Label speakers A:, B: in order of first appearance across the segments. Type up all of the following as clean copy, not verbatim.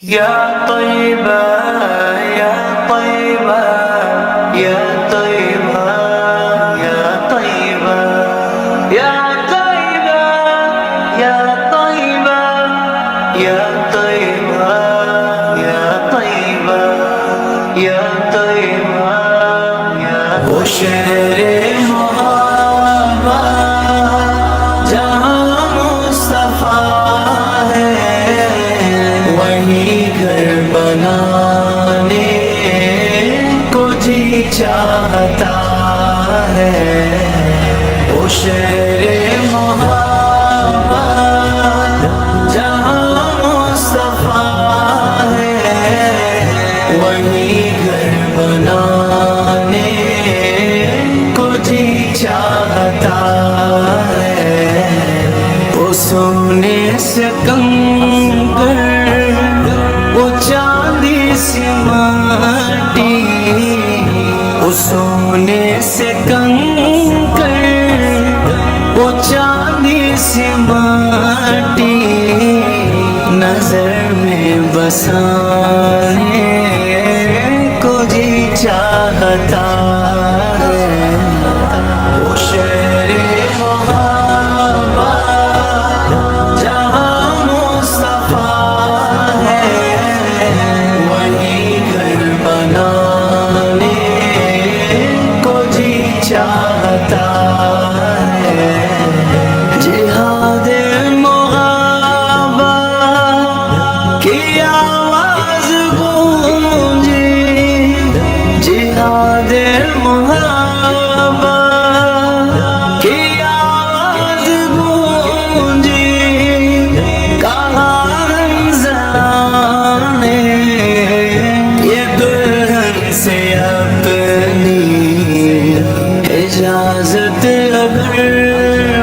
A: يا طيبة يا طيبة يا طيبة يا طيبة يا طيبة يا طيبة يا طيبة يا طيبة يا طيبة يا وہ شہر محبت جہاں مصطفیٰ ہے وہی گھر بنانے کو جی چاہتا ہے وہ شہر محبت جہاں مصطفیٰ ہے وہی گھر بنانے کو جی چاہتا ہے وہ سونے سے کنکر وہ چاندی سی مٹی وہ سونے سے کنکر وہ چاندی سی مٹی نظر میں بسانے کو جی چاہتا ہے وہ شہر محبت جہاں مصطفیٰ ہے وہی گھر بنانے کو جی چاہتا ہے جہاد محبت کی آواز گونجی جہاد محبت کی آواز گونجی کہاں رمضان نے یہ دلہن سے اپنی اجازت اگر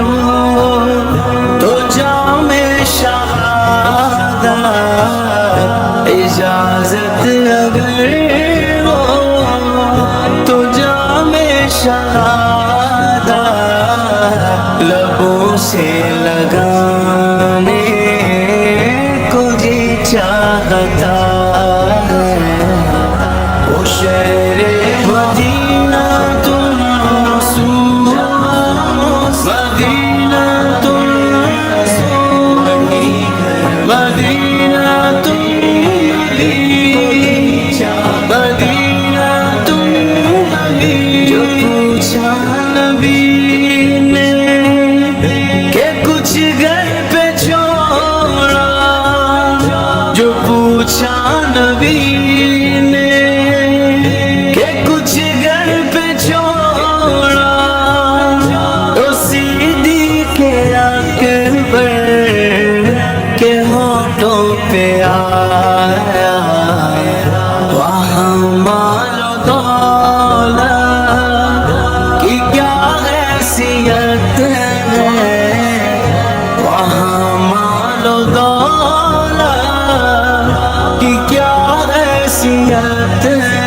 A: ہو تو جام شہادت اجازت اگر ہو تو جام شہادت لبوں سے لگانے کو جی چاہتا ہے وہ شہر مدینہ تم رسول مدینہ تم رسول مدینہ تم مدینہ تم جو پوچھا نبی نے کہ کچھ گھر پہ چھوڑا جو پوچھا نبی نے کہ کچھ گھر پہ چھوڑا تو صدیق اکبر کے ہونٹوں پہ آیا وہاں مال و دولت کی کیا حیثیت ہے وہاں مال و دولت کی کیا حیثیت ہے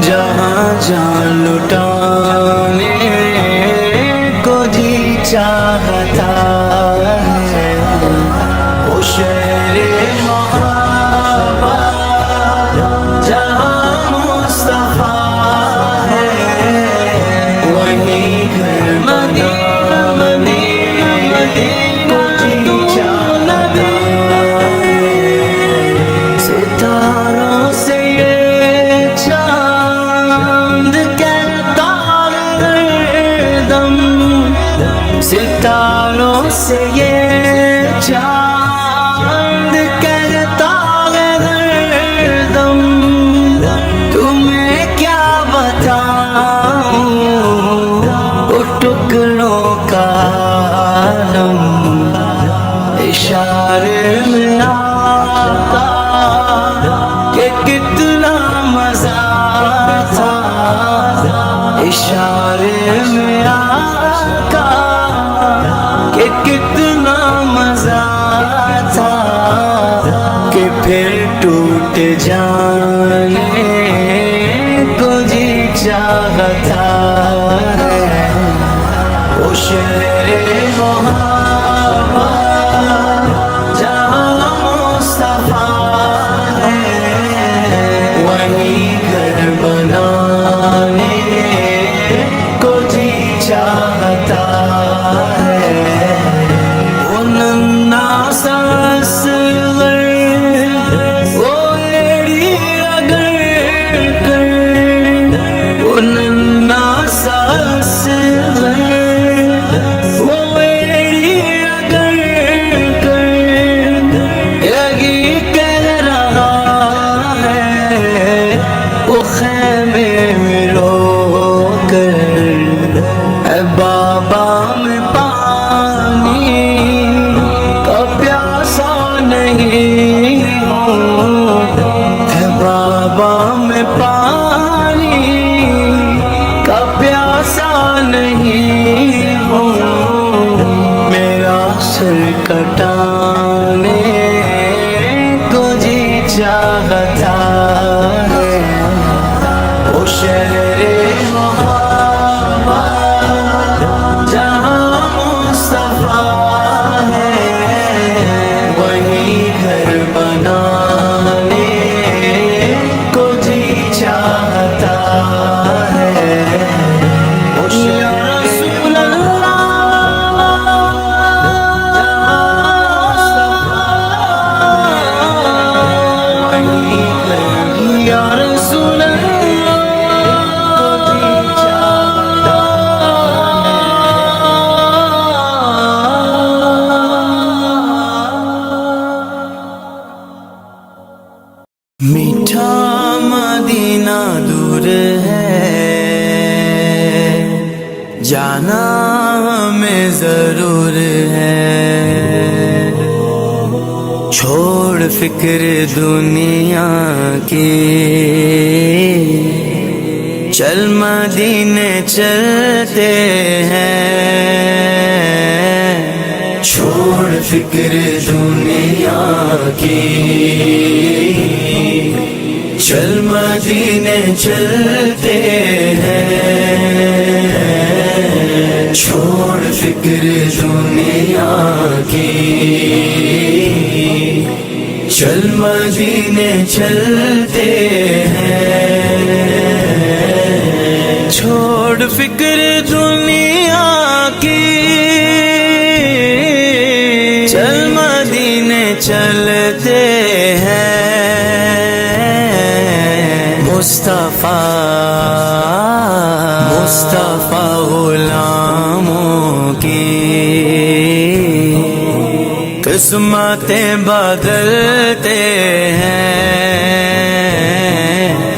A: جہاں جان لٹانے کو جی چاہتا ہے وہ شہر محبت جہاں مصطفیٰ ہے وہی گھر بنانے کو جی چاہتا ہے ستاروں سے یہ چاند کہتا ہے دم ستاروں سے یہ چاند کہتا ہے دم تمہیں کیا بتاؤں وہ ٹکڑوں کا عالم اشارے میں آتا کہ کتنا مزہ تھا اشارے میں آتا کہ کتنا مزہ تھا کہ پھر ٹوٹ جانے کو جی چاہتا ہے وہ شہر محبت جہاں مصطفیٰ سر کٹانے کو جی چاہتا ہے، وہ شہر محبت جہاں مصطفیٰ ہے، وہی گھر بنانے کو جی چاہتا ہے، وہ شہر رسول یا رسول میٹھا مدینہ دور ہے، جانا ہمیں ضرور ہے، چھوڑ فکر دنیا کی، چل مدینے چلتے ہیں، چھوڑ فکر دنیا کی، چل مدینے چلتے ہیں، چھوڑ فکر دنیا کی، چل مدینے چلتے ہیں، چھوڑ فکر دنیا کی، چل مدینے چلتے ہیں، مصطفیٰ غلاموں کی قسمتیں بدلتے ہیں،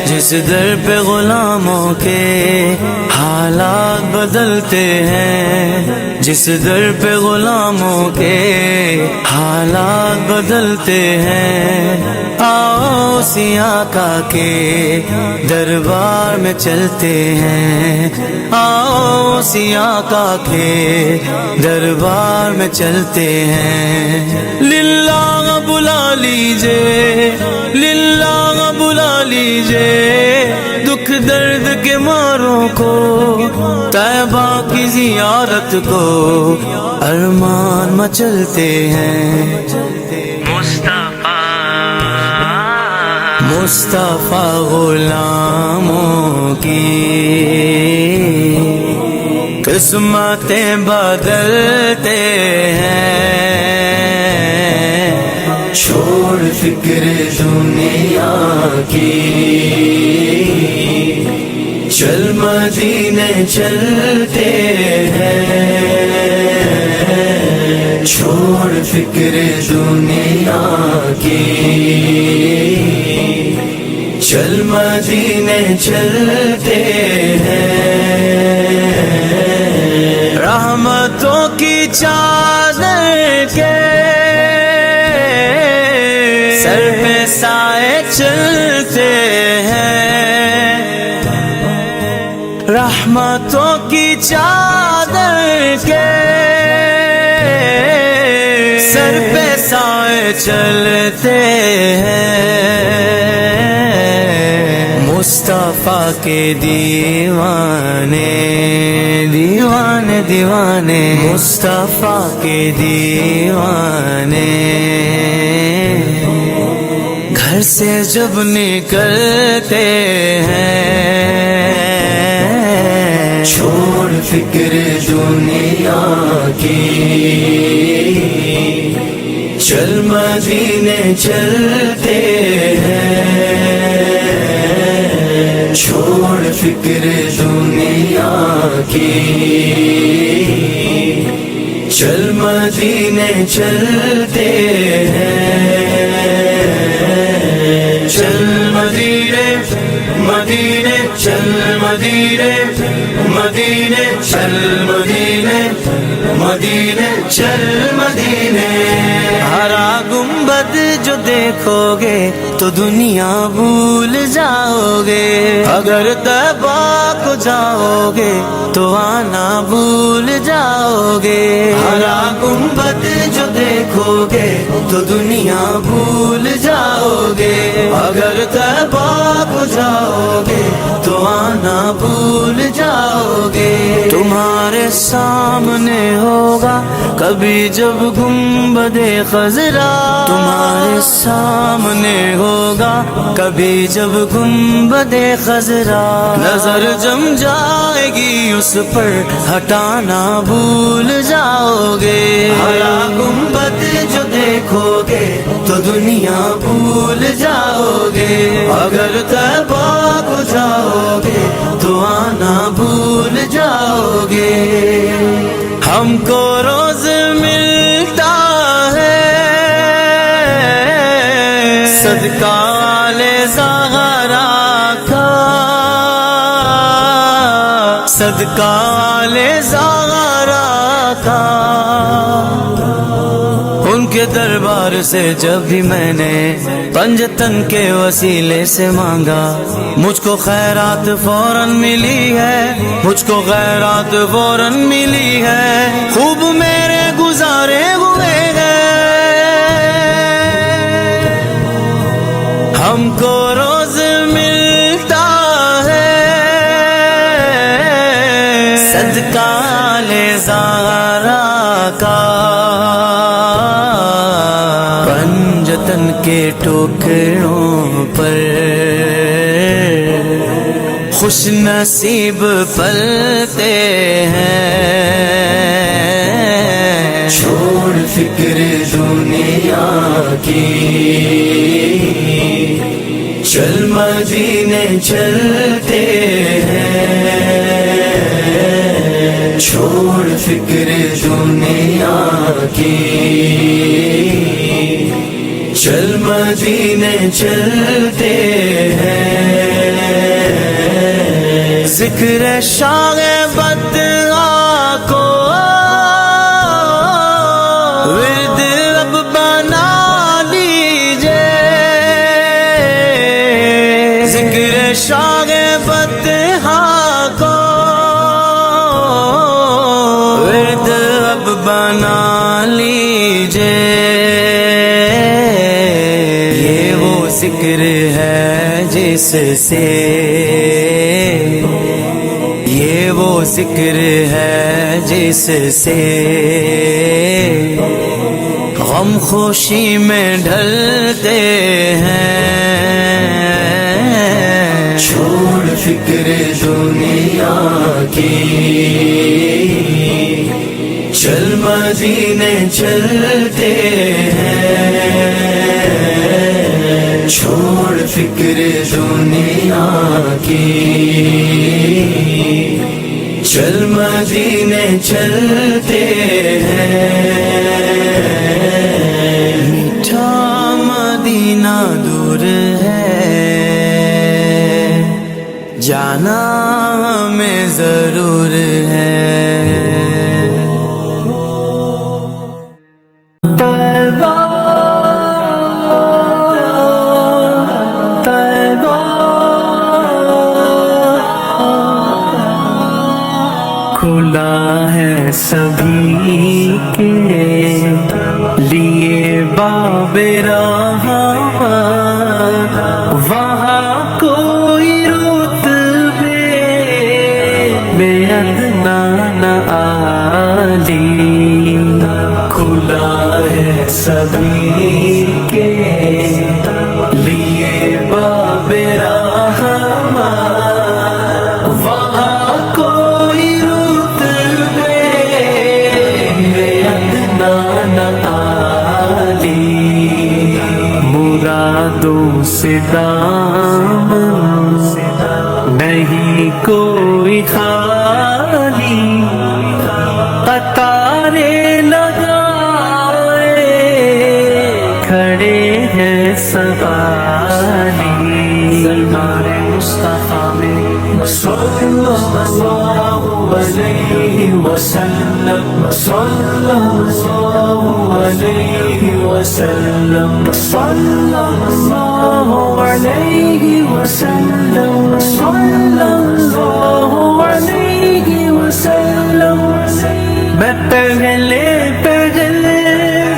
A: جس در پہ غلاموں کے حالات بدلتے ہیں، جس در پہ غلاموں کے حالات بدلتے ہیں، آؤ اسی آقا کے دربار میں چلتے ہیں، آؤ اسی آقا کے دربار میں چلتے ہیں، للہ بلا لیجئے، للہ بلا لیجئے، دکھ درد کے ماروں کو، طیبہ کی زیارت کو، ارمان مچلتے ہیں، مصطفیٰ غلاموں کی قسمتیں بدلتے ہیں، چھوڑ فکر دنیا کی، چل مدینے چلتے ہیں، چھوڑ فکر دنیا کی، چل مدینے چلتے ہیں، رحمتوں کی چادر کے سر پہ سائے چلتے ہیں، رحمتوں کی چادر کے سر پہ سائے چلتے ہیں، مصطفیٰ کے دیوانے دیوانے دیوانے، مصطفیٰ کے دیوانے، گھر سے جب نکلتے ہیں، چھوڑ فکر دنیا کی، چل مدینے چلتے ہیں، چھوڑ فکر دنیا کی، چل مدینے چلتے ہیں، چل مدینے مدینے چل مدینے مدینے چل مدینے مدینے چل مدینے، ہرا گنبد جو دیکھو گے تو دنیا بھول جاؤ گے، اگر طیبہ کو جاؤ گے تو آنا بھول جاؤ گے، ہرا گنبد جو گے تو دنیا بھول جاؤ گے، اگر طیبہ کو جاؤ گے تو آنا بھول جاؤ گے۔ تمہارے سامنے ہوگا کبھی جب گنبد خضرا، تمہارے سامنے ہوگا کبھی جب گنبد خضرا، نظر جم جائے گی اس پر ہٹانا بھول جاؤ گے، ہرا گنبد جو دیکھو گے تو دنیا بھول جاؤ گے، اگر طیبہ کو جاؤ گے تو آنا بھول جاؤ گے۔ ہم کو روز ملتا ہے صدقہ آلِ زہرا کا، صدقہ آلِ زہرا کا۔ ان کے دربار سے جب بھی میں نے پنجتن کے وسیلے سے مانگا، مجھ کو خیرات فوراً ملی ہے، مجھ کو خیرات فوراً ملی ہے، خوب میرے گزارے ہوئے ہیں۔ ہم کو روز ملتا ہے صدقہ آلِ زہرا کا، پنجتن کے ٹوکروں پر خوش نصیب پلتے ہیں، چھوڑ فکر دنیا کی چل مدینے چلتے ہیں، چھوڑ فکر دنیا کی چل مدینے چلتے ہیں، ذکر شاہ بدعا کو ورد اب بنا لیجئے، ذکر شاہ بدعا کو ورد اب بنا لیجئے، ذکر ہے جس سے، یہ وہ ذکر ہے جس سے غم خوشی میں ڈھلتے ہیں، چھوڑ فکر دنیا کی چل مدینے چلتے ہیں، چھوڑ فکر دنیا کی چل مدینے چلتے ہیں، میٹھا مدینہ دور ہے جانا ہمیں ضرور ہے،
B: کھلا ہے سبھی کے لیے باب رحمت، وہاں کوئی رتبے بے ادنا نہ عالی، کھلا ہے سبھی کے لیے باب رحمت، وہاں کوئی مرادوں سے دامن نہیں کوئی خالی، قطارے لگائے کھڑے ہیں سوالی، سرکار مصطفیٰ میں صلی اللہ علیہ وسلم، صلی اللہ علیہ وسلم، صلی اللہ علیہ وسلم، صلی اللہ علیہ وسلم۔ میں پہلے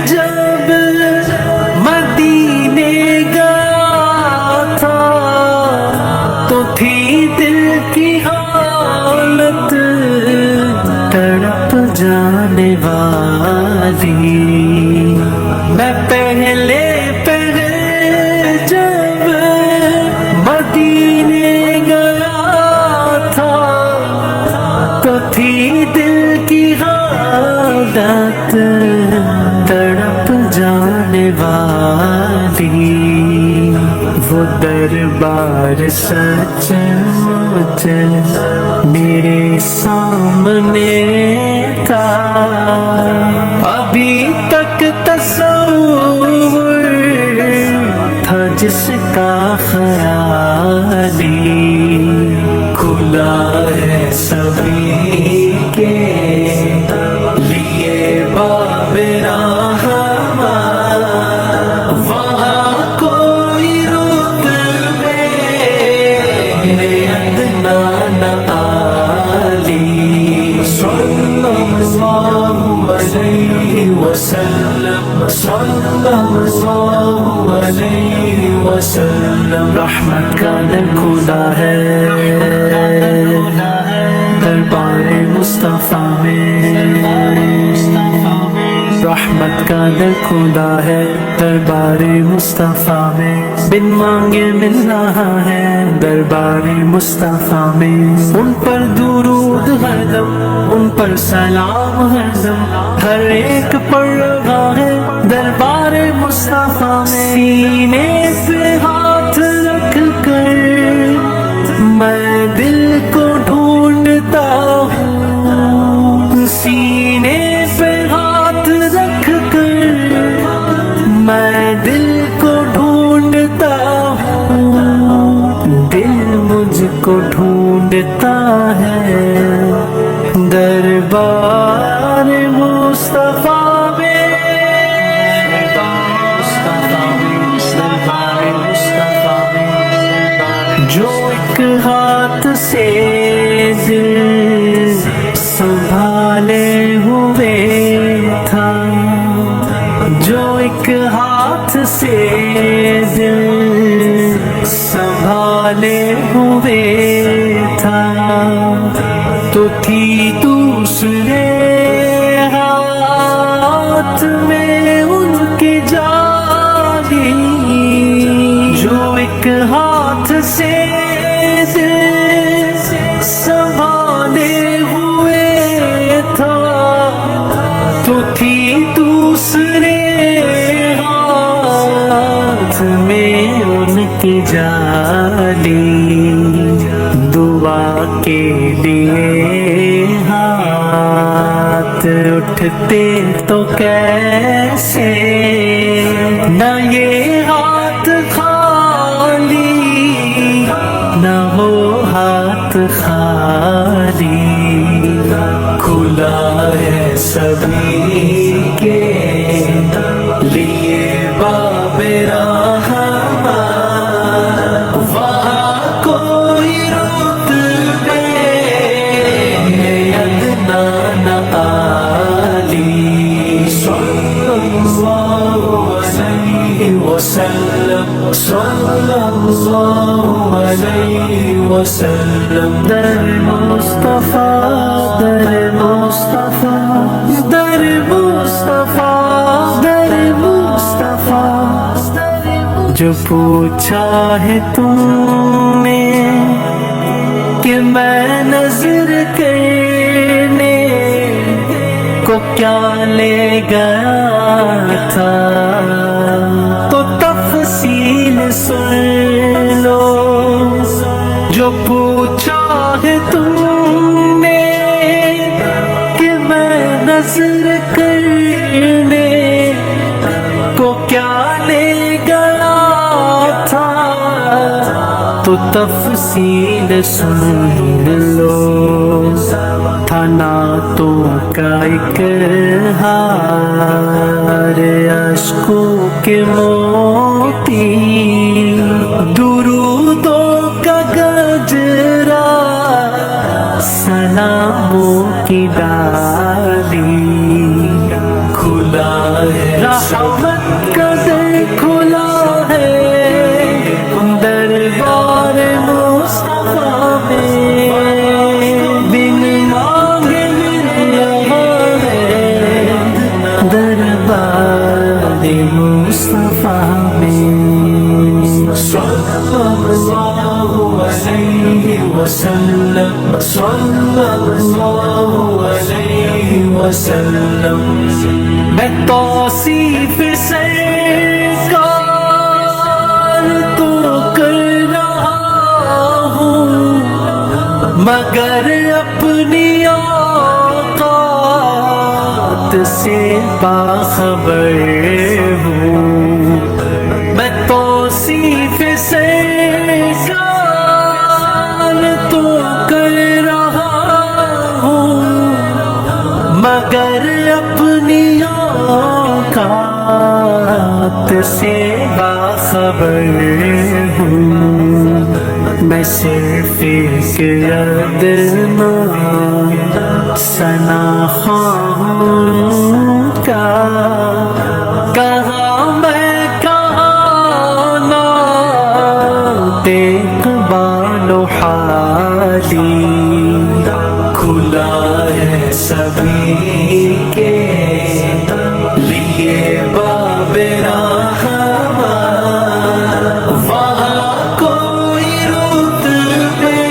B: جب میں پہلے جب مدینے گیا تھا تو تھی دل کی حالت تڑپ جانے والی، وہ دربار سچ مچ میرے سامنے تھا، ابھی تک تصور تھا جس کا خیالی، کھلا ہے سبھی کے لیے باب رحمت، وہاں کوئی رک میرے ادنا نہ آلی، صلی اللہ علیہ وسلم، صلی اللہ علیہ وسلم۔ رحمت کا در کھلا ہے دربار مصطفیٰ میں، رحمت کا در کھلا ہے دربار مصطفیٰ میں، بن مانگے مل رہا ہے دربار مصطفیٰ میں، ان پر درود ہر دم، ان پر سلام ہر دم، ہر ایک پڑھ رہا ہے دربار مصطفیٰ میں، سینے پہ ہاتھ رکھ کر میں دل کو ڈھونڈتا ہوں، سینے پہ ہاتھ رکھ کر میں دل کو ڈھونڈتا ہوں، دل مجھ کو ڈھونڈتا ہے دربار مصطفیٰ میں، جو ایک ہاتھ سے دل سنبھالے ہوئے تھا، جو ایک ہاتھ سے دل سنبھالے ہوئے تھا، تو تھی دوسرے ہاتھ میں ان کی جالی، جو ایک ہاتھ سے دل سنبھالے ہوئے تھا، تو تھی دوسرے ہاتھ میں ان کی جالی، دعا کے لیے ہاتھ اٹھتے تو کیسے، نہ یہ ہاتھ خالی نہ ہو ہاتھ خالی، کھلا ہے سبھی کے لیے باب رحمت، وہاں کوئی رتبے ادنا نہ آلی، صلی اللہ علیہ وسلم، صلی اللہ علیہ وسلم، در مصطفیٰ، در مصطفیٰ، در مصطفیٰ، در مصطفیٰ، جو پوچھا ہے تم نے کہ میں نظر کرنے کو کیا لے گیا تھا، تو تفصیل سن لو، جو پوچھا ہے تم نے کہ میں نظر کرنے کو کیا لے گیا تھا، تو تفصیل سن لو، تھا نعتوں کا ایک ہار اشکوں کے موتی، درودوں کا گجرا سلاموں کی ڈالی، کھلا ہے رحمت کا در، کھلا ہے دربار مصطفیٰ میں، بن مانگے مل رہا ہے وسلم میں توصیف سرکار تو کر رہا ہوں مگر اپنی اوقات سے باخبر ہوں میں توصیف سرکار تو کر رہا ہوں مگر اپنی اوقات سے باخبر ہوں میں صرف ایک ادنا ثنا خواہوں کا کہاں میں کہاں نعت اقبال و حالی کھلا ہے سبھی کے لیے باب رحمت وہاں کوئی رتبے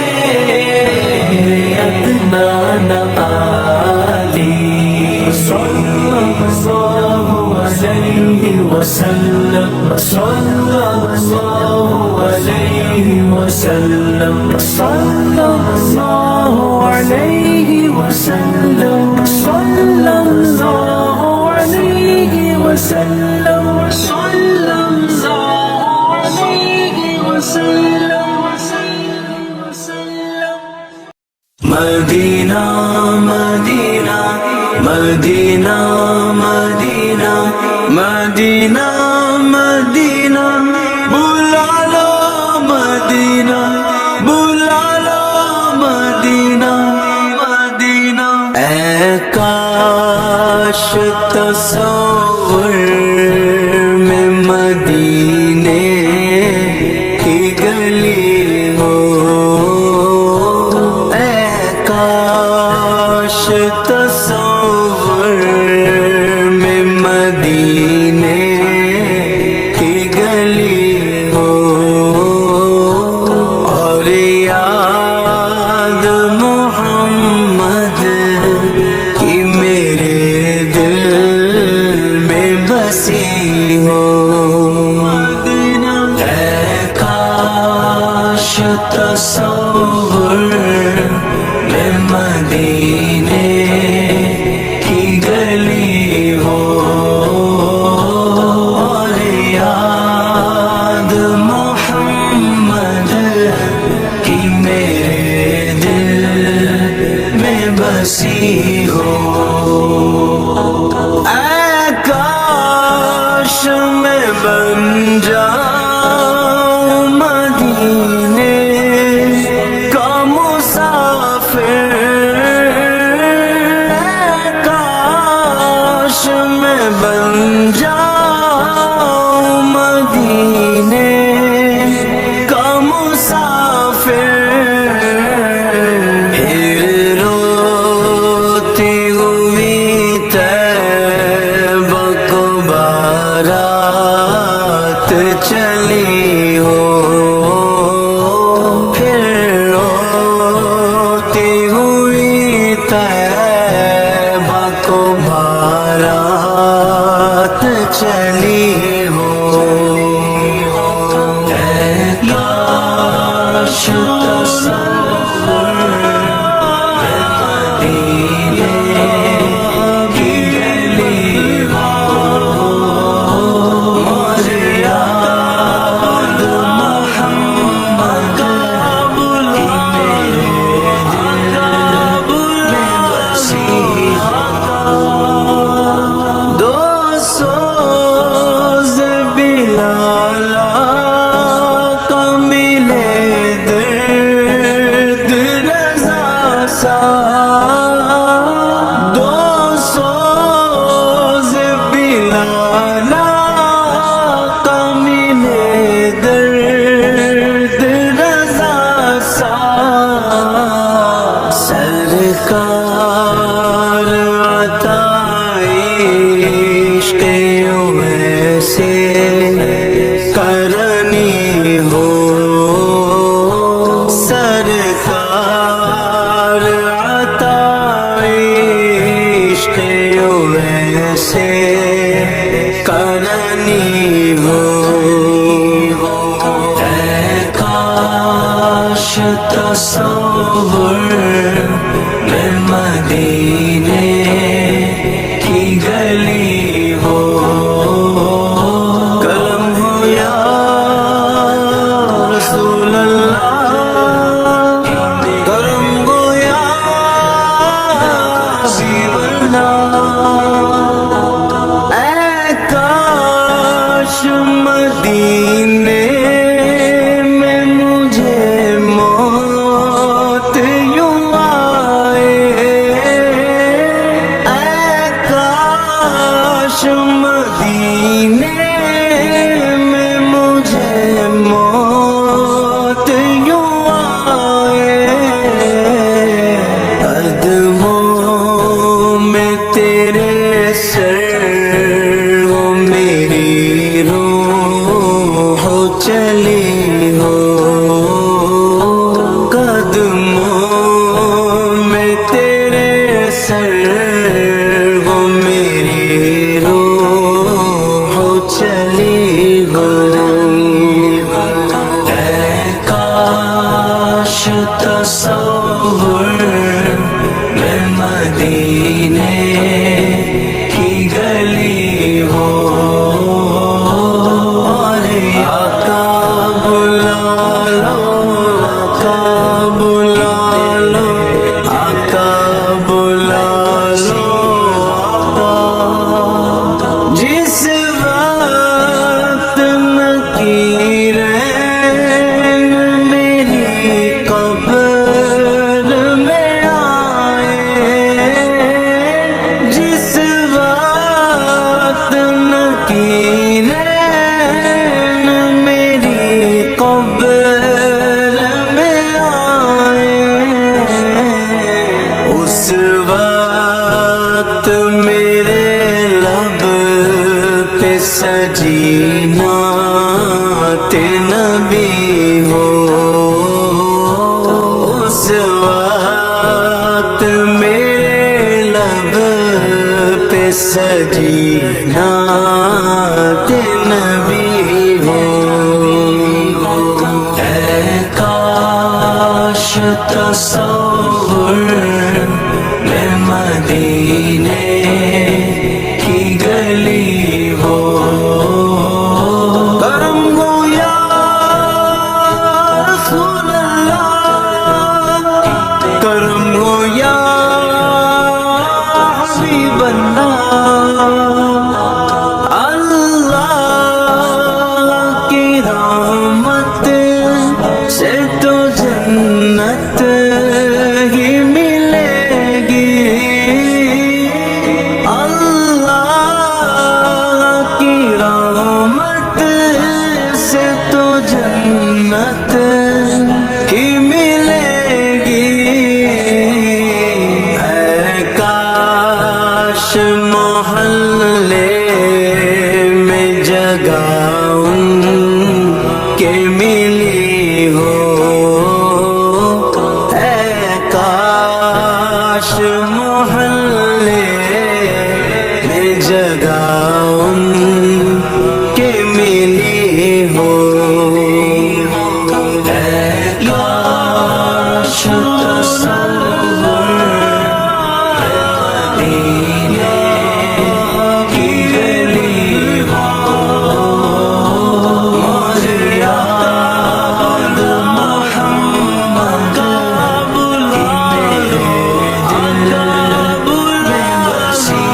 B: ادنا نہ عالی صلی اللہ علیہ وسلم صلی اللہ علیہ وسلم صلی اللہ علیہ وسلم صلی اللہ علیہ وسلم صلی اللہ علیہ وسلم مدینہ مدینہ مدینہ مدینہ مدینہ مدینہ بلا لو مدینہ بلا لو مدینہ مدینہ اے کاش تصور میں مدینے کی گلی ہو اے کاش تصور میں مدینے کی گلی ہو اور یاد محمد کی میرے دل میں بسی ہو اے کاش تصور میں مدینے کی گلی ہو اور یاد محمد کی میرے دل میں بسی ہو اے کاش میں بن جاؤں مدینے کا مسافر کاش میں بن جاؤں مدینے کا مسافر پھر روتی ہوئی طیبہ کو بارات چلی ہو پھر روتی ہوئی طیبہ کو بارات چلی ہو اے کاش تصور میں مدینے کی گلی ہو اور یاد محمد کی میرے دل میں بسی ہو دو سوز بلال کا ملے درد رضا سا دو سوز بلال کا ملے درد رضا سا سرکار عطائش ویسے کرنی ہو سرکار عطائش
A: کرنی ہو. اے کاش تصور میں مدینے کی گلی ہو. کرم ہو یا رسول اللہ، کرم ہو یا حبیب اللہ. اے کاش مدینے میں مجھے موت یوں آئے. اے کاش مدینے میں مجھے موت یوں آئے. قدموں میں تیرے سر ہو میری روح چلی ہو. قدموں میں تیرے سر ہو میری روح چلی ہو. اے کاش تصور میں مدینے کی گلی ہو. آقا بلا لو، آقا بلا لو، آقا بلا لو. آقا جس وقت نکیر میری قبر میں آئے، جس وقت نکیر میری قبر میں آئے، اس وقت میرے لب پہ سجی نعت نبی ہو. اس وقت میرے لب پہ سجی نعت نبی ہو. اے کاش تصور میں مدینے کی گلی ہو. کرم ہو یا رسول اللہ، کرم ہو یا حبیب اللہ. اللہ کی رحمت سے تو جنت ہی ملے گی. اللہ کی رحمت سے تو جنت ہی ملے گی. اے کاش محلے میں جگہ ان کے ملی ہو. اے کاش محلے میں جگہ ان کے ملی ہو. اے کاش تصور مدینے کی گلی ہو. مجھے یاد محمد بلا لو، دل میں بسی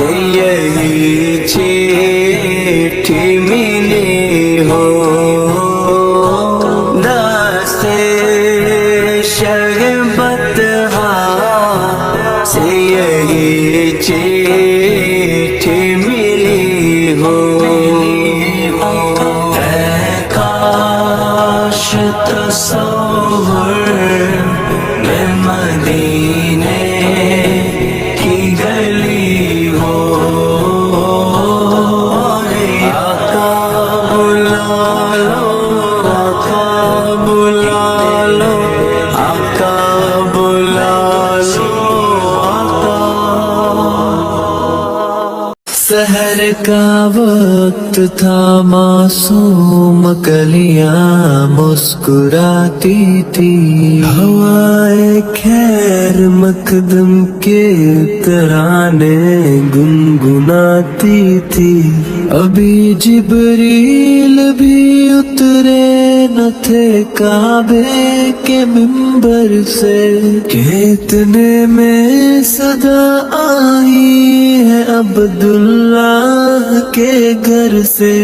A: سے یہی چٹھی ملی ہو، دست شربت سے یہی چٹھی ملی ہو، اے کاش تصور میں مدینے کی گلی ہو، آقا بلا لو، آقا بلا لو، آقا بلا لو،
B: سحر کا وقت تھا، معصوم کلیاں مسکراتی تھی، ہوائے خیر مقدم کے ترانے گنگناتی تھی، ابھی جبریل بھی اترے نہ تھے کعبے کے منبر سے، کہ اتنے میں صدا آئی ہے عبداللہ کے گھر سے،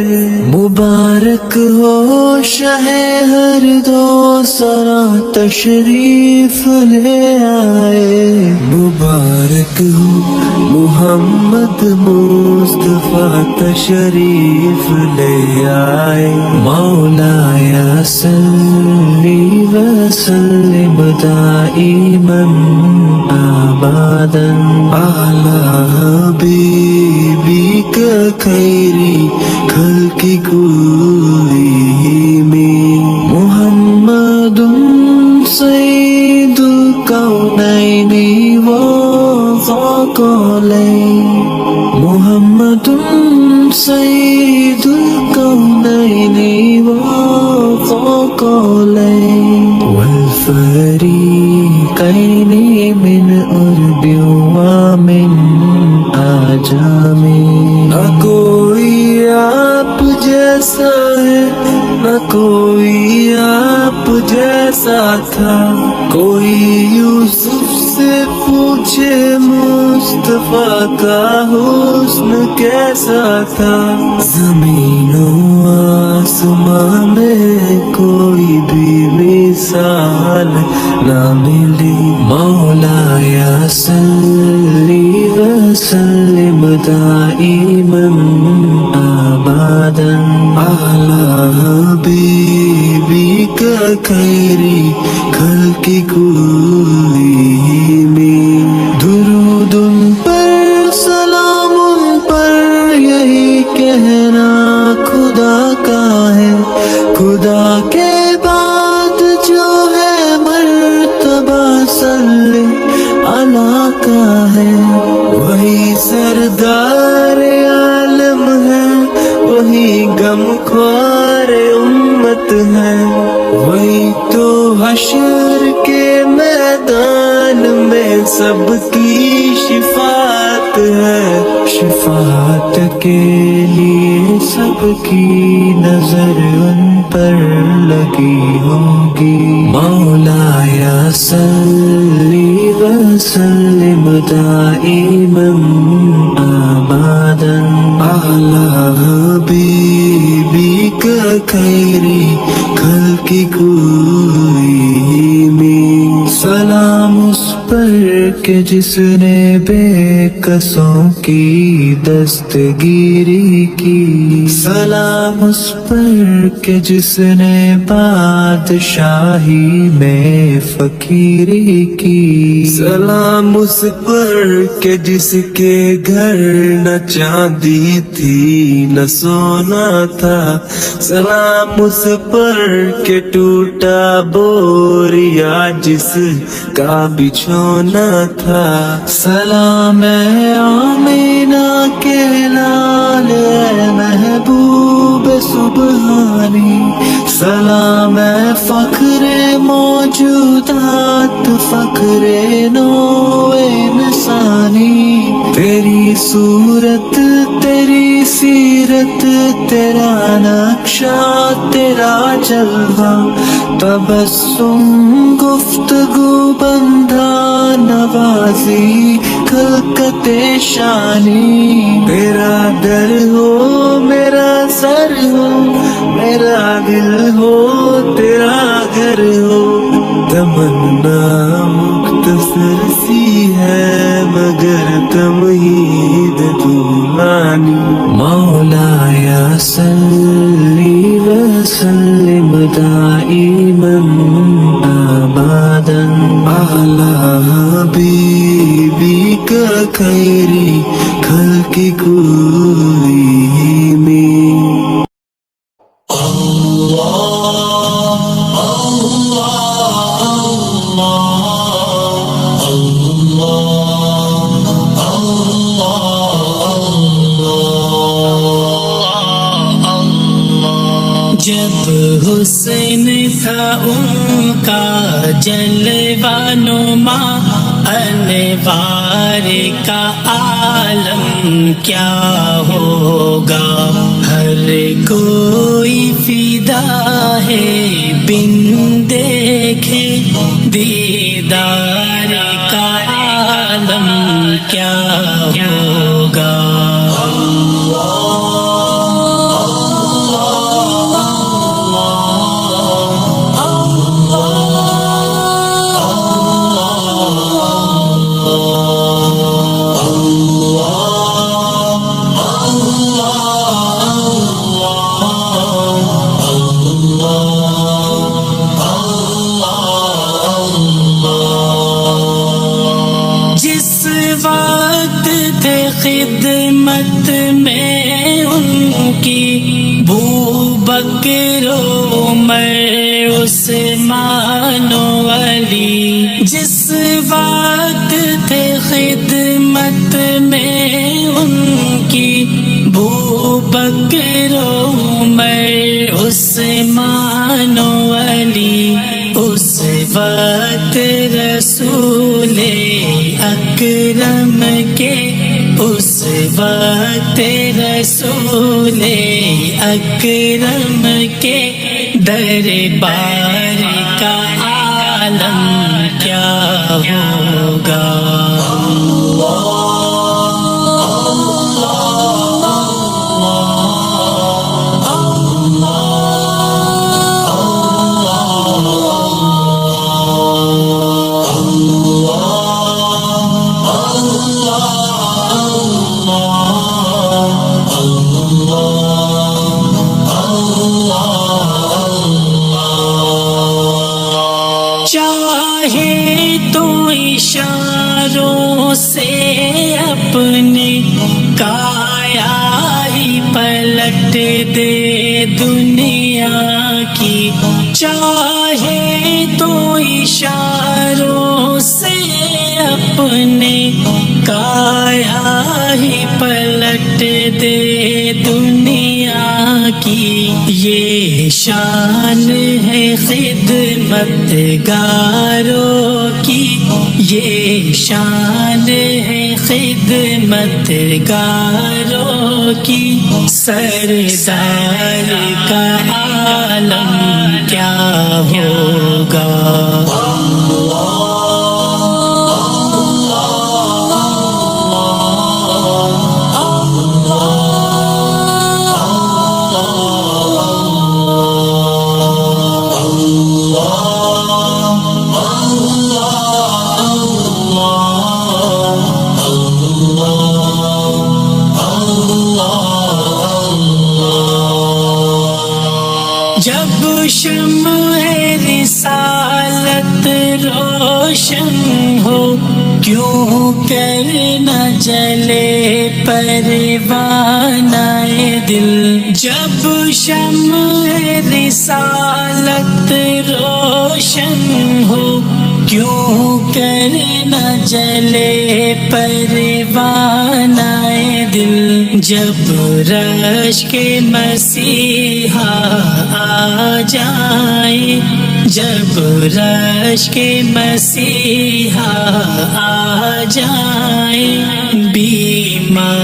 B: مبارک ہو شہ ہر دو سرا تشریف لے آئے، مبارک ہو محمد مصطفیٰ تشریف لے آئے، مولایا صلی وسلم دائما ابدا علی حبیبی کا خیری خلق کوئی میں، محمد سید الکونین وثقلین، محمد سید الکونین وثقلین، والفریقین من عرب ومن عجم، نہ کوئی آپ جیسا ہے، نہ کوئی آپ جیسا تھا، کوئی یوسف سے پوچھے مصطفیٰ کا حسن کیسا تھا، زمین و آسمان میں کوئی بھی مثال نہ ملی، مولایا صلی وسلم دائما ابدا علی حبیبی کا خیری خلق کوئی میں، درود ان پر سلام ان پر یہی کہنا خدا کا ہے، خدا کے بعد جو ہے مرتبہ صلی اللہ کا ہے، وہی سردار عالم ہے، وہی غم خوار امت ہے، وہی تو حشر کے میدان میں سب کی شفاعت ہے، شفاعت کے لیے سب کی نظر ان پر لگی ہوگی، مولایا صلی وسلم دائما ابدا علی حبیبی کا خیری خلق کوئی میں، سلام اس پر کہ جس نے بے کسوں کی دستگیری کی، سلام اس پر کہ جس نے بادشاہی میں فقیری کی، سلام اس پر کہ جس کے گھر نہ چاندی تھی نہ سونا تھا، سلام اس پر کہ ٹوٹا بوریا جس کا بچھونا تھا، سلام اے آمینہ کے لال اے محبوب سبحانی، سلام اے فخر موجودات فخر نو انسانی، تیری صورت تیری سیرت تیرا نقشہ تیرا جلوہ تبسم گفتگو بندہ نوازی خلقت شانی تیرا در ہو میرا سر ہو میرا دل ہو تیرا گھر ہو تمنا مختصر سی ہے مگر تمہید طولانی مولایا صلی وسلم دائما ابدا علی حبیبک خیری خلق کلہم
C: جب حسن تھا ان کا جلوہ نما انوار کا عالم کیا ہوگا ہر کوئی فدا ہے بن دیکھے دیدار کا عالم کیا ہوگا خدمت میں ان کی بو بکر عمر عثمان و علی جس وقت تھے خدمت میں ان کی بو بکر عمر عثمان و علی اس وقت رسول اکرم کے اس وقت رسول اکرم کے دربار کا عالم کیا ہوگا چاہے تو اشاروں سے اپنے کایا ہی پلٹ دے دنیا کی چاہے تو اشاروں سے اپنے کایا ہی پلٹ دے دنیا کی یہ شان ہے خدمت گاروں کی یہ شان ہے خدمت گاروں کی سردار کا عالم کیا ہوگا جب شمع رسالت روشن ہو کیوں کر نہ جلے پروانہ دل جب شمع رسالت روشن ہو کیوں کر نہ جلے پروانہ دل جب رشک مسیحا آ جائے جب رشک مسیحا آ جائے بیمار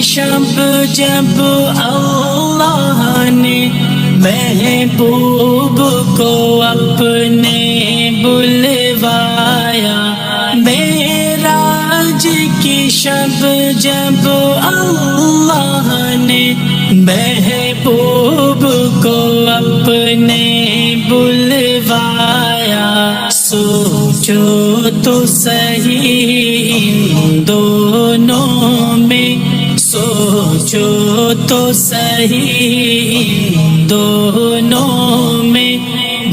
C: شب جب اللہ نے محبوب کو اپنے بلوایا، معراج کی شب جب اللہ نے محبوب کو اپنے بلوایا، سوچو تو صحیح ان دونوں میں، سوچو تو صحیح ان دونوں میں،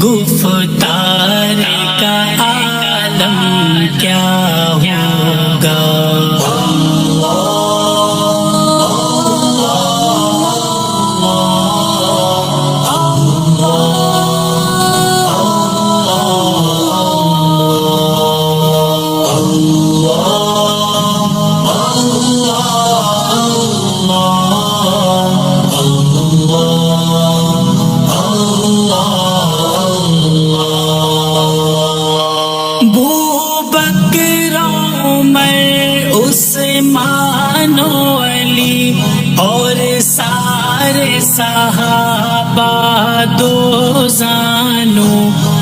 C: گفتار کا عالم کیا ہوگا۔ عثمان و علی اور سارے صحابہ دو زانوں،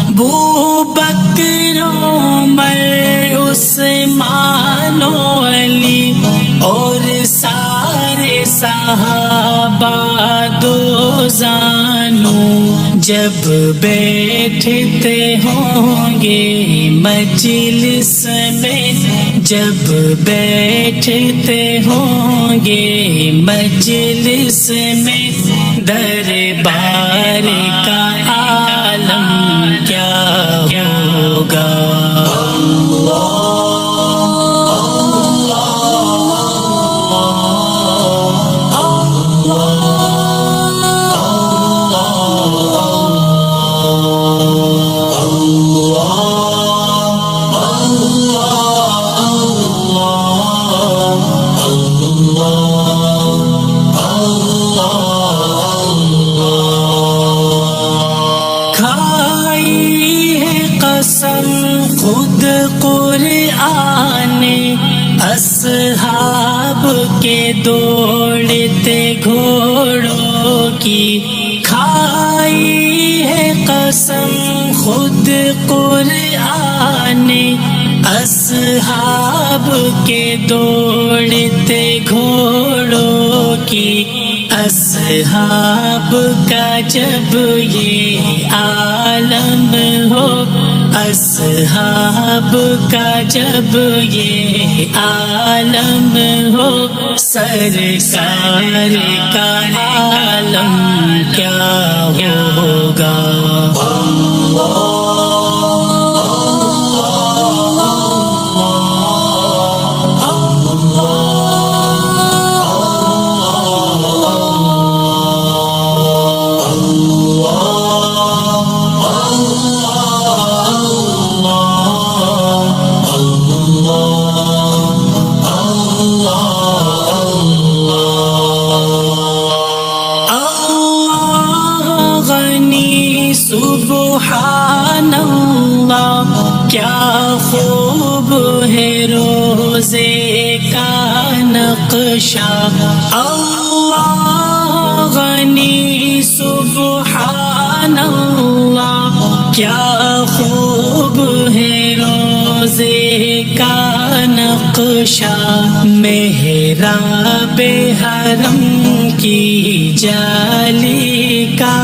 C: ابوبکر عمر عثمان و علی اور سارے صحابہ دو زانوں، جب بیٹھتے ہوں گے مجلس میں، جب بیٹھتے ہوں گے مجلس میں، دربار کا عالم کیا ہوگا۔ خود قرآن اصحاب کے دوڑتے گھوڑوں کی، کھائی ہے قسم خود قرآن اصحاب کے دوڑتے گھوڑوں کی، اصحاب کا جب یہ عالم ہو، اصحاب کا جب یہ عالم ہو، سرکار کا عالم کیا ہوگا۔ سبحان اللہ کیا خوب ہے روزے کا نقشہ، اللہ غنی سبحان اللہ کیا خوب ہے روزے کا نقشہ، محراب حرم کی جالی کا،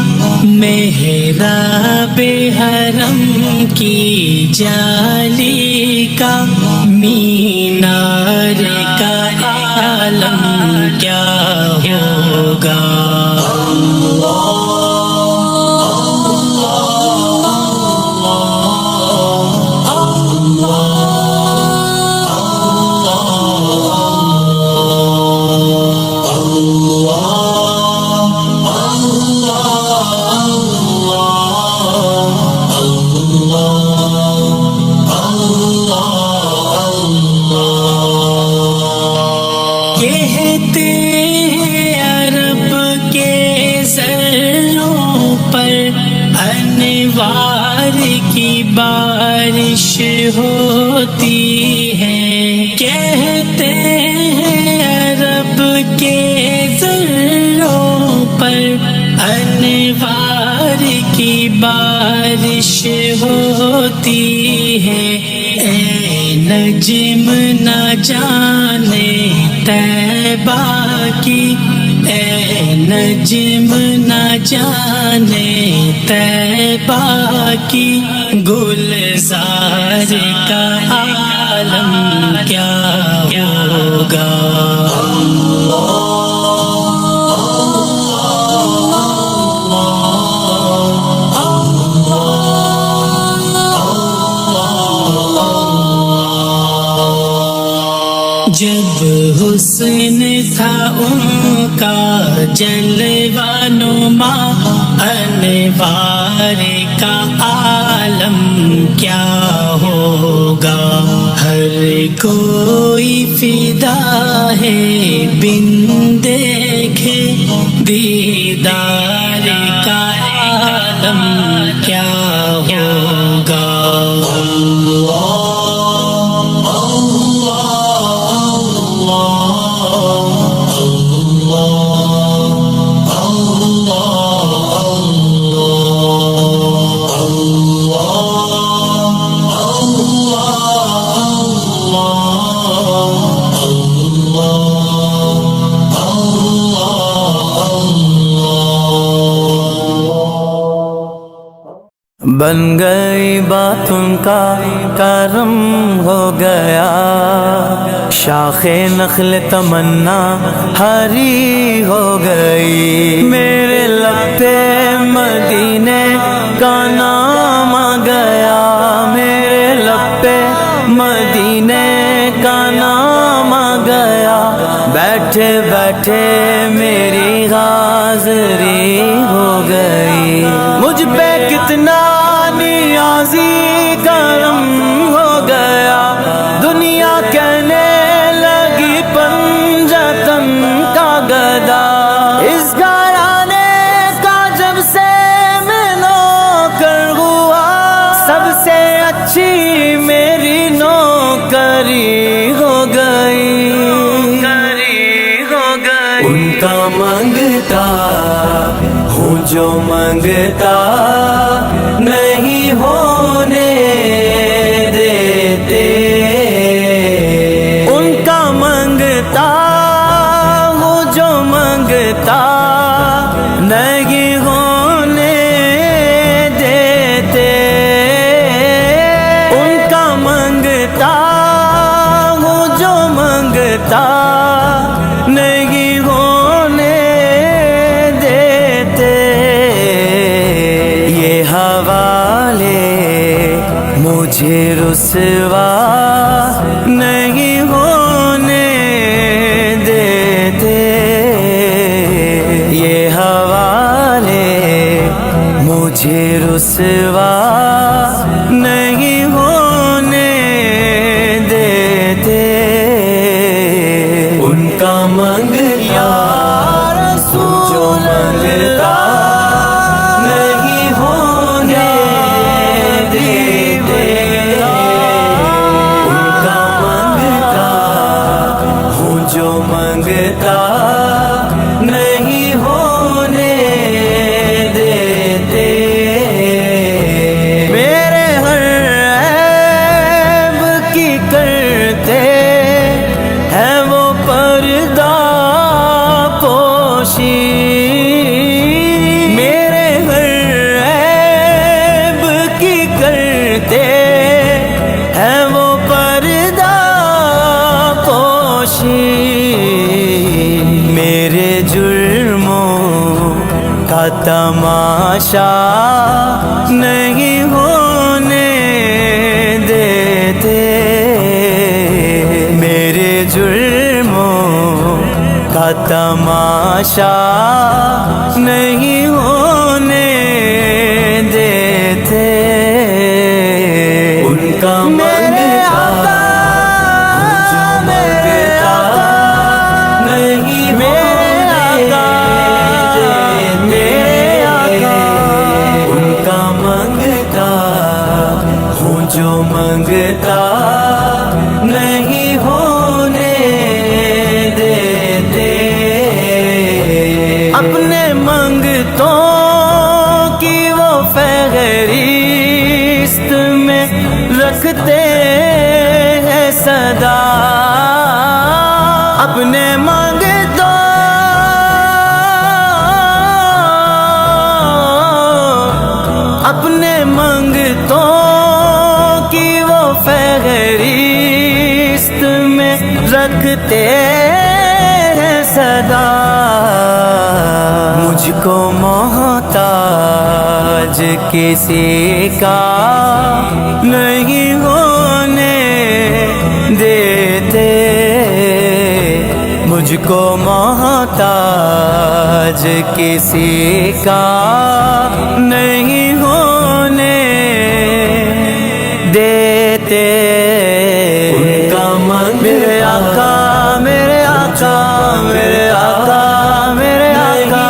C: محراب حرم کی جالی کا، مینار کا عالم کیا ہوگا۔ کہتے ہیں عرب کے زروں پر انوار کی بارش ہوتی ہے، کہتے ہیں عرب کے ذروں پر انوار کی بارش ہوتی ہے، اے نجم نہ جانے طیبہ کی، اے نجم نہ جانے طیبہ کی، گلزار کا عالم کیا ہوگا۔ جب حسن تھا ان کا جلوہ نما، انوار کا عالم کیا ہوگا۔ ہر کوئی فدا ہے بن دیکھے دیدار کا عالم کیا ہوگا۔
A: بن گئی بات ان کا کرم ہو گیا، شاخ نخل تمنا ہری ہو گئی، میرے لب پہ مدینے کا نام آ گیا، میرے لب پہ مدینے کا نام آ گیا، بیٹھے بیٹھے میری حاضری ہو گئی، مجھ پہ کتنا نیازی کرم ہو گیا، دنیا کہنے لگی پنجتن کا گدا، اس گھرانے کا جب سے میں نوکر ہوا، سب سے اچھی میری نوکری ہو گئی، ان کا منگتا ہوں جو منگتا نہیں ہونے دیتے، ان کا منگتا ہوں جو منگتا نہیں ہونے دیتے، ان کا منگتا ہوں جو منگتا نہیں ہونے دیتے، یہ حوالے مجھے رسوا نہیں ہونے دیتے، یہ حوالے مجھے رسوا نہیں ہونے دیتے، ان کا منگتا جو منگتا نہیں ہونے دیتے، ان کا منگتا ہوں جو منگتا نہیں ہونے دیتے، میرے ہر عیب کی کرتے ہیں وہ پردہ پوشی، میرے ہر عیب کی کرتے ہیں وہ پردہ پوشی، میرے جرموں کا تماشا نہیں ہونے دیتے، میرے جرموں کا تماشا نہیں ہونے دیتے، ان کا منگتا جو منگتا نہیں ہونے دیتے، ان کا منگتا ہوں جو منگتا نہیں ہونے دیتے۔ صدا اپنے مانگتوں اپنے منگتوں کی وہ فہرست میں رکھتے ہیں صدا مجھ کو محتاج کسی کا نہیں ہونے دیتے مجھ کو محتاج کسی کا نہیں ہونے دیتے ان کا میرے آقا میرے آقا میرے آقا میرے آقا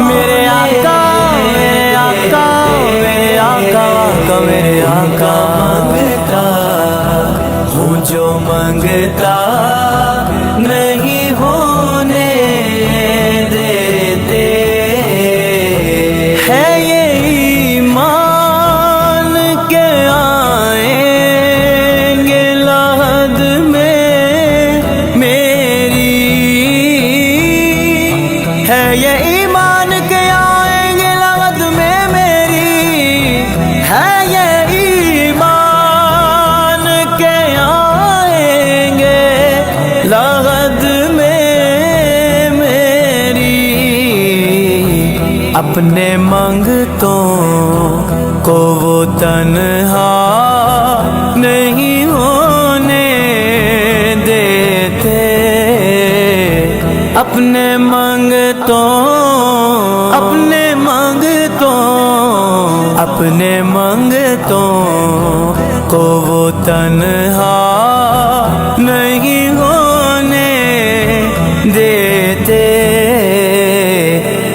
A: میرے آقا میرے آقا میرے آقا میرے آقا مانگتا ہوں جو مانگتا نہیں ہونے دیتے ہے یہ ایمان کے آئیں گے لحد میں میری ہے یہ ایمان کے آئیں گے لحد میں میری ہے یہ ایمان کے آئیں گے لحد میں میری اپنے منگتوں کو وہ تنہا نہیں ہونے دیتے اپنے منگتوں اپنے منگتوں اپنے منگتوں کو وہ تنہا نہیں ہونے دیتے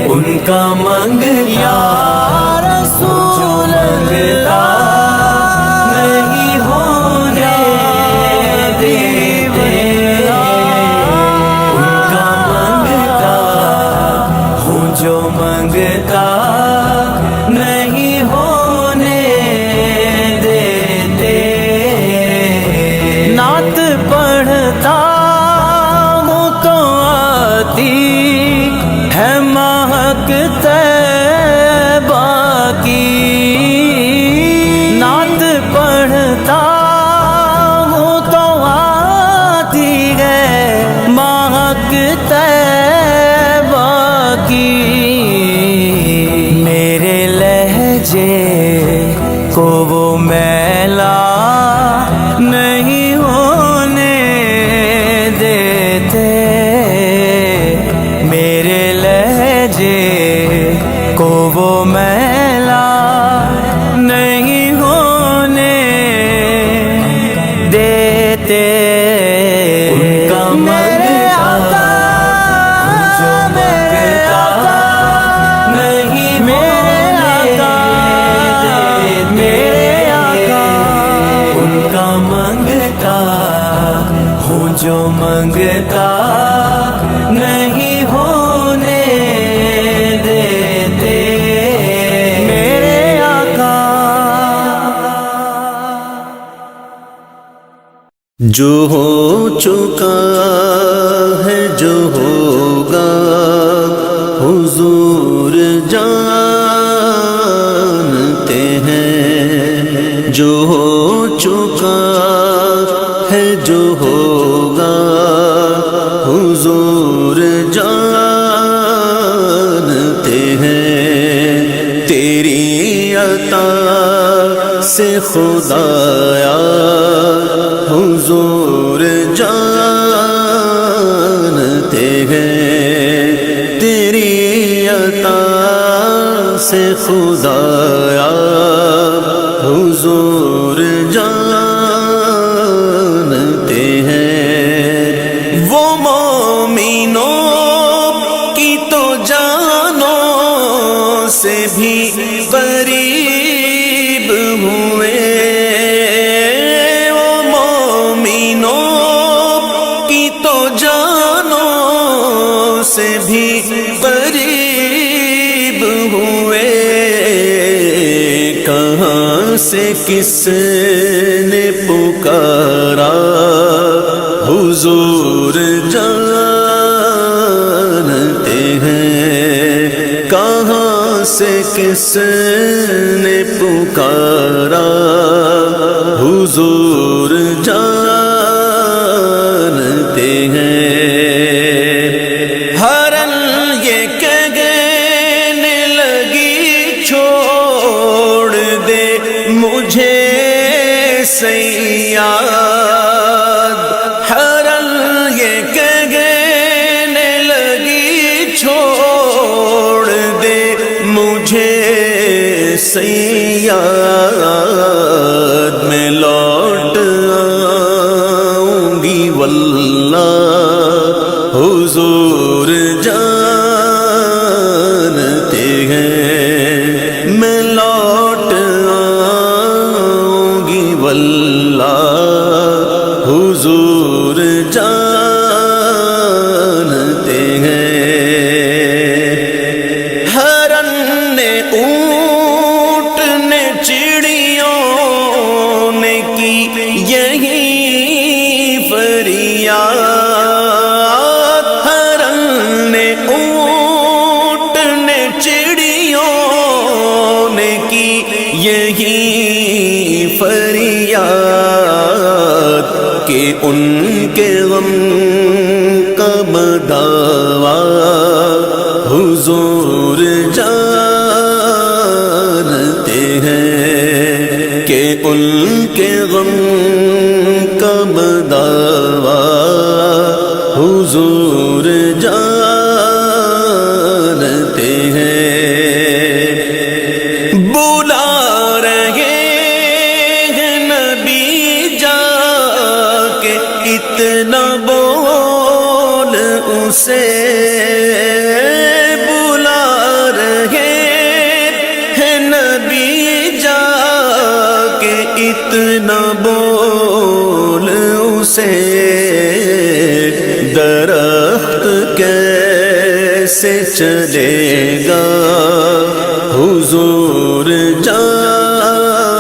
A: ان کا منگتا رسول اللہ نہیں ہونے دیتے ان کا منگتا ہوں جو منگتا نہیں ہونے دیتے نعت پڑھتا ہوں تو آتی ہے مہک طیبہ کی نعت پڑھتا ہوں تو آتی ہے مہک طیبہ کی میرے لہجے کو وہ میلا نہیں ہونے دیتے میرے لہجے کو وہ میلا نہیں ہونے دیتے ان کا میرے آقا جو مانگتا نہیں میرے آقا میرے آقا ان کا مانگتا ہوں جو مانگتا نہیں ہونے دیتے میرے آقا
D: جو ہو چکا ہے جو ہوگا حضور جانتے ہیں جو ہو چکا ہے جو ہوگا حضور جانتے ہیں تیری عطا سے خدایا حضور جانتے ہیں تیری عطا سے خدایا حضور جانتے ہیں وہ مومنوں کی تو جانوں سے بھی قریب ہوئے وہ مومنوں کی تو جانوں سے بھی قریب ہوئے کہاں سے کس نے پکارا حضور جانتے ہیں کہاں سے کس نے پکارا، حضور جانتے ہیں۔ ہرن یہ کہنے لگی چھوڑ دے مجھے صیاد، ہرن یہ کہنے لگی چھوڑ دے مجھے صیاد، میں لوٹ آؤں گی واللہ، حضور جانتے ہیں میں لوٹ آؤں گی واللہ، حضور جانتے ہیں۔ ہرن نے اونٹ نے چڑیوں نے کی یہی فریاد، ہرن نے اونٹ نے چڑیوں نے کی یہی فریاد، کہ ان کے غم کا بداوا حضور جانتے ہیں، کہ ان کے غم کا بداوا حضور جانتے ہیں۔ بلا رہے ہیں نبی جا کے اتنا بول اسے، بلا رہے ہیں نبی جا کے اتنا بول اسے، درخت کیسے چلے گا حضور جانتے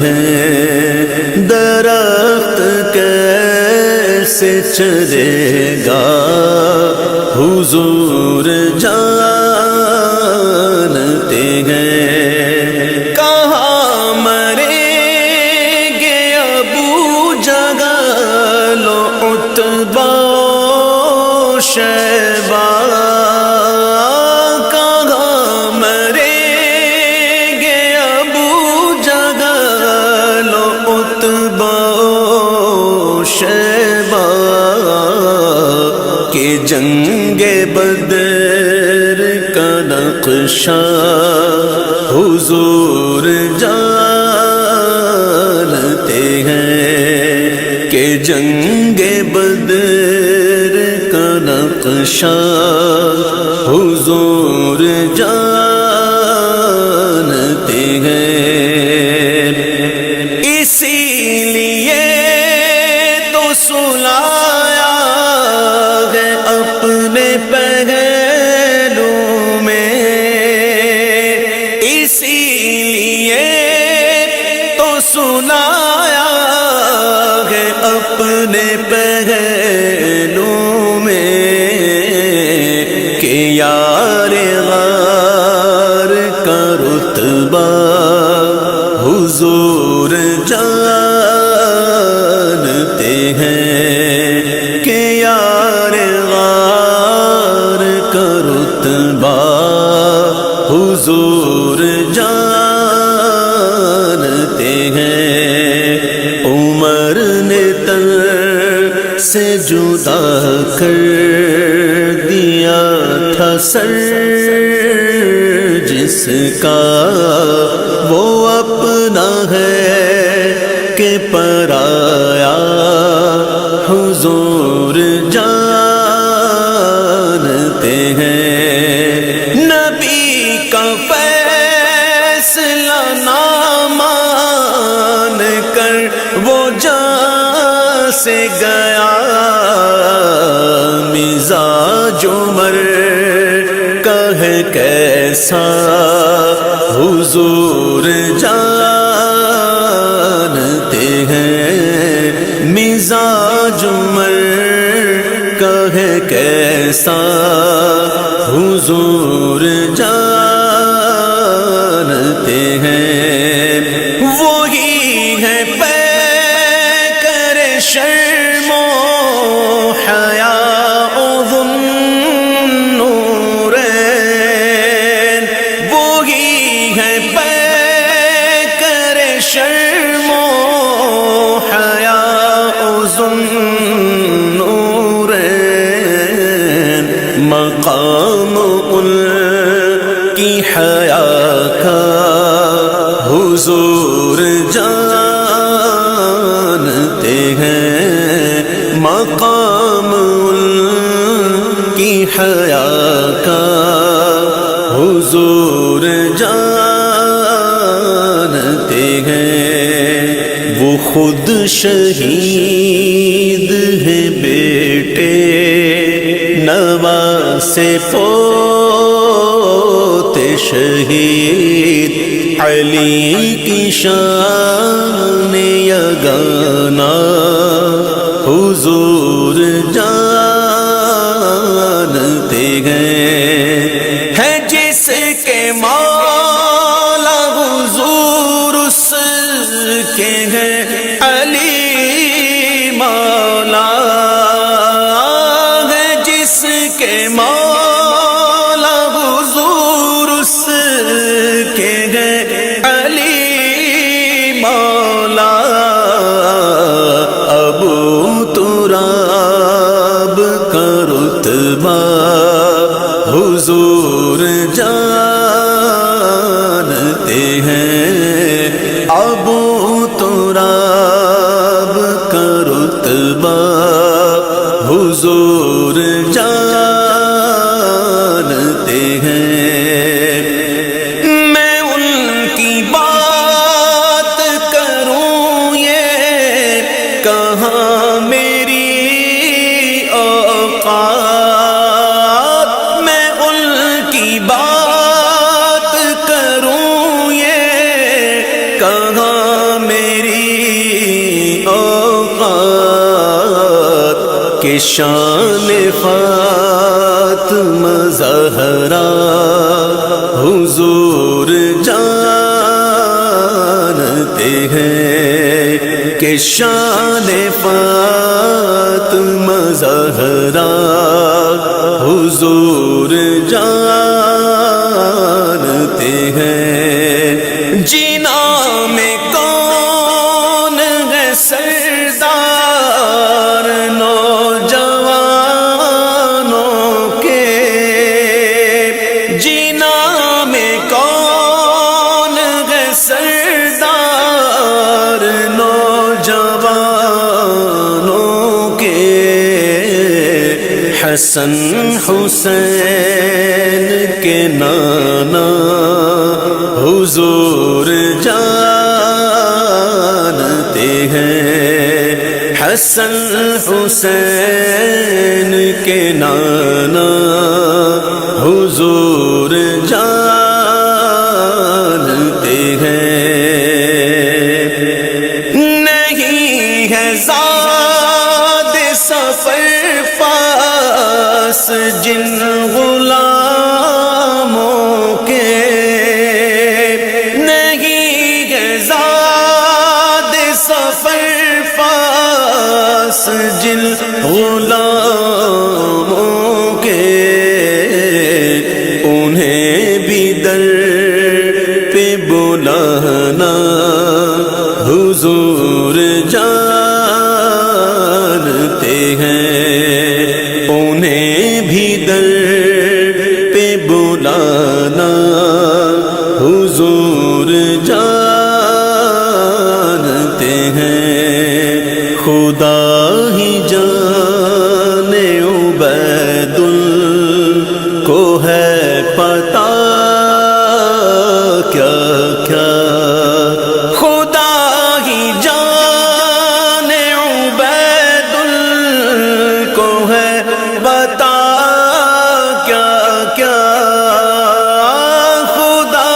D: ہیں، درخت کیسے چلے گا حضور جانتے ہیں۔ کہاں مریں گے ابو جہل و عتبہ و شیبہ، کہاں مریں گے ابو جہل و عتبہ و شیبہ، کہ جنگ بدر کا نقشہ حضور جانتے ہیں، کہ جنگ بدر کا نقشہ حضور جانتے ہیں۔ اسی لیے تو سلایا ہے اپنے پہلو میں، اسی لیے تو سلایا ہے اپنے پہلو میں، کہ یار غار کا رتبہ حضور جانتے ہیں، کہ یار غار کا رتبہ حضور جانتے ہیں۔ عمر نے تن سے جدا کر دیا تھا سر جس کا، وہ اپنا ہے کہ پرایا حضور جانتے ہیں۔ نبی کا فیصلہ نہ مان کر وہ جان سے گیا، مزاج عمر کا ہے کیسا حضور جانتے ہیں، مزاج عمر کا ہے کیسا حضور جانتے ہیں، وہی ہے پیکر شرم و حیا ذو النورین، وہی ہے پیکر شرم و حیا ذو النورین، مقام ان کی حیا کا حضور جانتے ہیں، مقام ان کی حیا کا حضور جانتے ہیں، وہ خود شہید ہے بیٹے نواسے پوتے شہید، علی کی شان یگانا حضور جانتے ہیں، ہے جس کے مولا حضور اس کے ہیں علی مولا، ہے جس کے مولا حضور اس کے ہیں علی مولا، ابو تراب کا رتبہ حضور جانتے ہیں، ابو تراب کا رتبہ حضور جانتے ہیں، میں ان کی بات کروں یہ کہاں میری اوقات، میں ان کی بات کروں یہ کہاں میری اوقات، کہ شان فاطمہ زہرا حضور جانتے ہیں، کہ شان فاطمہ زہرا حضور جانتے ہیں، جینا میں کون ہے سردار نوجوانوں کے، جینا میں کون ہے سردار نوجوانوں کے، حسن حسین کے نانا حضور جانتے ہیں، حسن حسین کے نانا حضور جانتے ہیں، نہیں ہے زاد سفر پاس جن غلاموں کے، نہیں ہے زاد سفر پاس جن غلاموں کے، انہیں بھی در پہ بلانا حضور جانتے ہیں، انہیں بھی در پہ بلانا حضور جانتے ہیں، خدا ہی جانے عبید کو ہے پتا کیا کیا، خدا ہی جانے عبید کو ہے پتا کیا کیا، خدا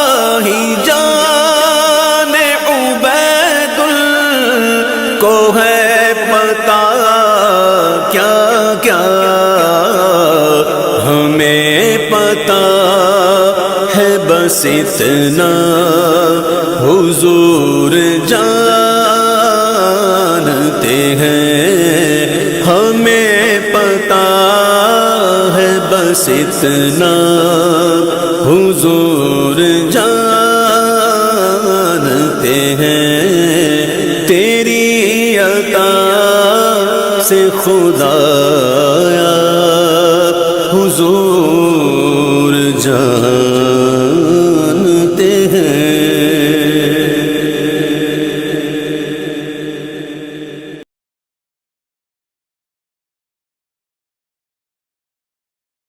D: ہی جانے عبید کو ہے پتا کیا کیا، ہمیں پتا ہے بس اتنا، حضور جانتے ہیں، ہمیں پتا ہے بس اتنا، حضور جانتے ہیں، تیری عطا سے خدایا حضور جان